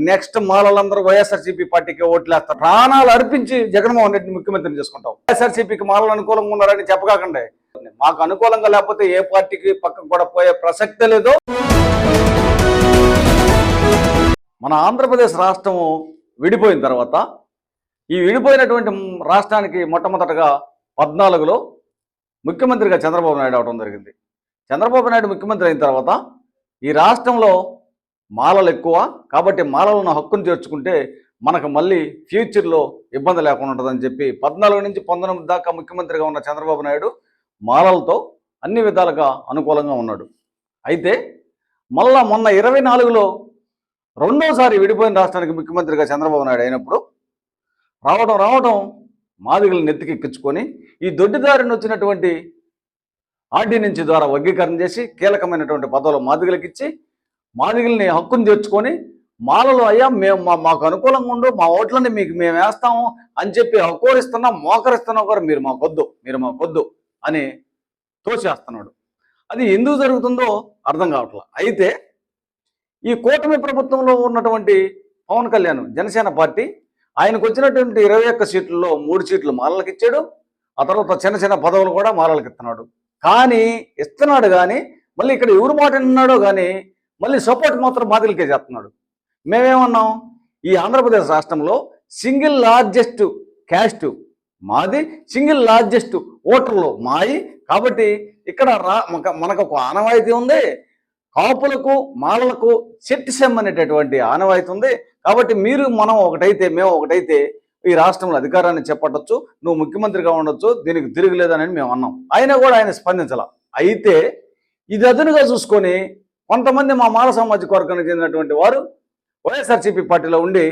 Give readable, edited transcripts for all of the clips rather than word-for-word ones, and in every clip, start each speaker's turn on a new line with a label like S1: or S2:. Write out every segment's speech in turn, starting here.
S1: Next మాలలందరూ YSRCP పార్టీకి ఓట్లేస్తారు. ప్రాణాలు అర్పించి జగన్మోహన్ రెడ్డిని ముఖ్యమంత్రిని చేసుకుంటాం. వైఎస్ఆర్సీపీకి మాలలు అనుకూలంగా ఉన్నారని చెప్పకాకండి. మాకు అనుకూలంగా లేకపోతే ఏ పార్టీకి పక్కకు కూడా పోయే ప్రసక్తే లేదు. మన ఆంధ్రప్రదేశ్ రాష్ట్రము విడిపోయిన తర్వాత ఈ విడిపోయినటువంటి రాష్ట్రానికి మొట్టమొదటగా 14లో ముఖ్యమంత్రిగా చంద్రబాబు నాయుడు అవడం జరిగింది. చంద్రబాబు నాయుడు ముఖ్యమంత్రి అయిన తర్వాత ఈ రాష్ట్రంలో మాలలు ఎక్కువ కాబట్టి మాలలను హక్కును చేర్చుకుంటే మనకు మళ్ళీ ఫ్యూచర్లో ఇబ్బంది లేకుండా ఉంటుందని చెప్పి 14 నుంచి 19 దాకా ముఖ్యమంత్రిగా ఉన్న చంద్రబాబు నాయుడు మాలలతో అన్ని విధాలుగా అనుకూలంగా ఉన్నాడు. అయితే మళ్ళా మొన్న 24లో రెండోసారి విడిపోయిన రాష్ట్రానికి ముఖ్యమంత్రిగా చంద్రబాబు నాయుడు అయినప్పుడు రావడం మాదిగలను నెత్తికెక్కించుకొని ఈ దొడ్డిదారిని వచ్చినటువంటి ఆర్డినెన్స్ ద్వారా వర్గీకరణ చేసి కీలకమైనటువంటి పదవులు మాదిగలకు ఇచ్చి మాదిగల్ని హక్కును చేర్చుకొని మాలలు అయ్యా మేము మాకు అనుకూలంగా ఉండు, మా ఓట్లని మీకు మేము వేస్తాము అని చెప్పి హక్కురిస్తున్నా మోకరిస్తున్నా కూడా మీరు మాకొద్దు అని తోసేస్తున్నాడు. అది ఎందుకు జరుగుతుందో అర్థం కావట్లేదు. అయితే ఈ కూటమి ప్రభుత్వంలో ఉన్నటువంటి పవన్ కళ్యాణ్ జనసేన పార్టీ ఆయనకు వచ్చినటువంటి 21 సీట్లలో 3 సీట్లు మాలలకు ఇచ్చాడు. ఆ తర్వాత చిన్న చిన్న పదవులు కూడా మాలలకు ఇస్తున్నాడు. కానీ మళ్ళీ ఇక్కడ ఎవరు మాట విన్నాడో కానీ మళ్ళీ సపోర్ట్ మాత్రం మాదిలకే చేస్తున్నాడు. మేమేమన్నాం, ఈ ఆంధ్రప్రదేశ్ రాష్ట్రంలో సింగిల్ లార్జెస్ట్ క్యాస్ట్ మాది, సింగిల్ లార్జెస్ట్ ఓటర్లు మాయి. కాబట్టి ఇక్కడ మనకు ఒక ఆనవాయితీ ఉంది, కాపులకు మాలలకు సెట్టిసెమ్ అనేటటువంటి ఆనవాయితీ ఉంది. కాబట్టి మనం ఒకటైతే మేము ఒకటైతే ఈ రాష్ట్రంలో అధికారాన్ని చేపట్టచ్చు, నువ్వు ముఖ్యమంత్రిగా ఉండొచ్చు, దీనికి తిరుగులేదని మేము అన్నాం. అయినా కూడా ఆయన స్పందించాల. అయితే ఇది అదునుగా చూసుకొని కొంతమంది మా మాల సామాజిక వర్గానికి చెందినటువంటి వారు వైఎస్ఆర్సీపీ పార్టీలో ఉండి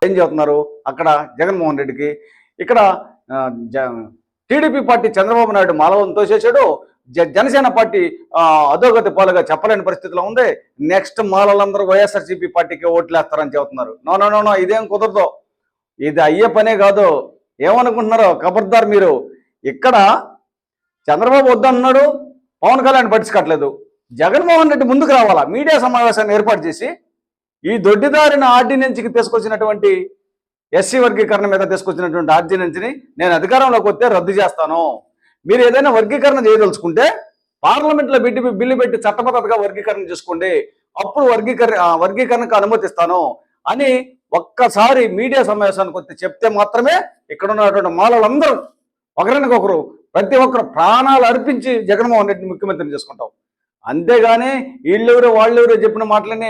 S1: ఏం చేస్తున్నారు, అక్కడ జగన్మోహన్ రెడ్డికి, ఇక్కడ టీడీపీ పార్టీ చంద్రబాబు నాయుడు మాలలను తోసేసాడు, జనసేన పార్టీ అధోగతి పాలుగా చెప్పలేని పరిస్థితిలో ఉంది. నెక్స్ట్ మాలలందరూ వైఎస్ఆర్సీపీ పార్టీకి ఓట్లేస్తారని చెబుతున్నారు. నో ఇదేం కుదరదు, ఇది అయ్యే పనే కాదు. ఏమనుకుంటున్నారో ఖబర్దార్ మీరు. ఇక్కడ చంద్రబాబు వద్దన్నాడు, పవన్ కళ్యాణ్ పట్టించుకోవట్లేదు. జగన్మోహన్ రెడ్డి ముందుకు రావాలా, మీడియా సమావేశాన్ని ఏర్పాటు చేసి ఈ దొడ్డిదారిన ఆర్డినెన్స్కి తీసుకొచ్చినటువంటి ఎస్సీ వర్గీకరణ మీద తీసుకొచ్చినటువంటి ఆర్డినెన్స్ని నేను అధికారంలోకి వస్తే రద్దు చేస్తాను, మీరు ఏదైనా వర్గీకరణ చేయదలుచుకుంటే పార్లమెంట్లో బిల్లు పెట్టి చట్టబద్ధతగా వర్గీకరణ చేసుకోండి, అప్పుడు వర్గీకరణకు అనుమతిస్తాను అని ఒక్కసారి మీడియా సమావేశానికి వచ్చి చెప్తే మాత్రమే ఇక్కడ ఉన్నటువంటి మాలలందరూ ఒకరికొకరు ప్రతి ఒక్కరు ప్రాణాలు అర్పించి జగన్మోహన్ రెడ్డిని ముఖ్యమంత్రిని చేసుకుంటాం. అంతేగాని వీళ్ళెవరు వాళ్ళెవరో చెప్పిన మాటలని